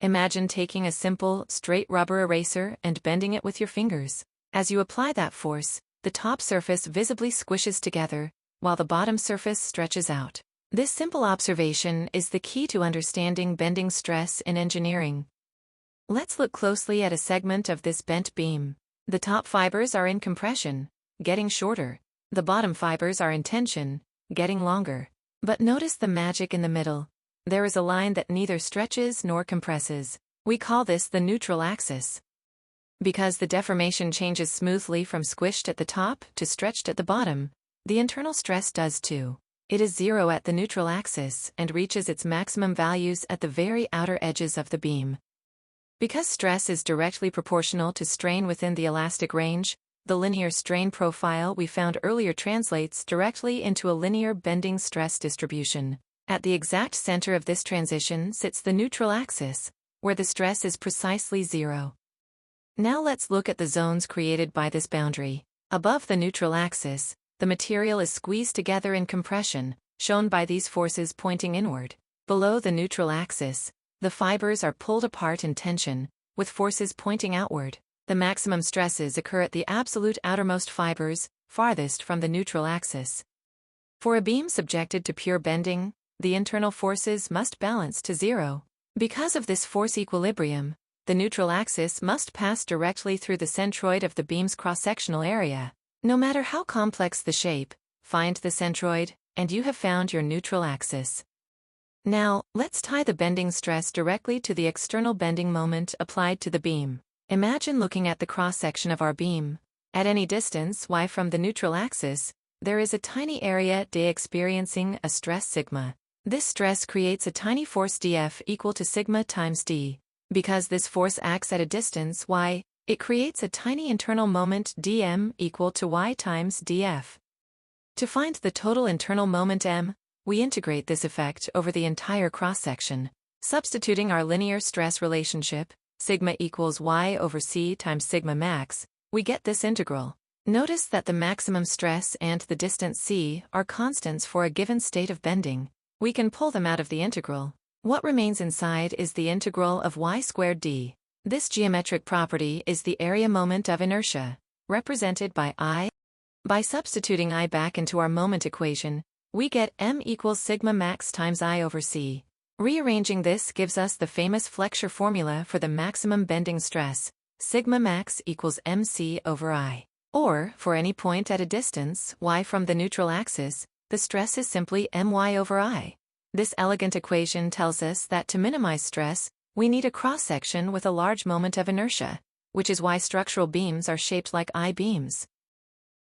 Imagine taking a simple, straight rubber eraser and bending it with your fingers. As you apply that force, the top surface visibly squishes together, while the bottom surface stretches out. This simple observation is the key to understanding bending stress in engineering. Let's look closely at a segment of this bent beam. The top fibers are in compression, getting shorter. The bottom fibers are in tension, getting longer. But notice the magic in the middle. There is a line that neither stretches nor compresses. We call this the neutral axis. Because the deformation changes smoothly from squished at the top to stretched at the bottom, the internal stress does too. It is zero at the neutral axis and reaches its maximum values at the very outer edges of the beam. Because stress is directly proportional to strain within the elastic range, the linear strain profile we found earlier translates directly into a linear bending stress distribution. At the exact center of this transition sits the neutral axis, where the stress is precisely zero. Now let's look at the zones created by this boundary. Above the neutral axis, the material is squeezed together in compression, shown by these forces pointing inward. Below the neutral axis, the fibers are pulled apart in tension, with forces pointing outward. The maximum stresses occur at the absolute outermost fibers, farthest from the neutral axis. For a beam subjected to pure bending, the internal forces must balance to zero. Because of this force equilibrium, the neutral axis must pass directly through the centroid of the beam's cross-sectional area. No matter how complex the shape, find the centroid, and you have found your neutral axis. Now, let's tie the bending stress directly to the external bending moment applied to the beam. Imagine looking at the cross-section of our beam. At any distance y from the neutral axis, there is a tiny area d experiencing a stress sigma. This stress creates a tiny force dF equal to sigma times d. Because this force acts at a distance y, it creates a tiny internal moment dm equal to y times dF. To find the total internal moment m, we integrate this effect over the entire cross-section. Substituting our linear stress relationship, sigma equals y over c times sigma max, we get this integral. Notice that the maximum stress and the distance c are constants for a given state of bending. We can pull them out of the integral. What remains inside is the integral of y squared d. This geometric property is the area moment of inertia, represented by I. By substituting I back into our moment equation, we get m equals sigma max times I over c. Rearranging this gives us the famous Flexure formula for the maximum bending stress, sigma max equals mc over I. Or, for any point at a distance y from the neutral axis, the stress is simply my over I. This elegant equation tells us that to minimize stress, we need a cross-section with a large moment of inertia, which is why structural beams are shaped like I-beams.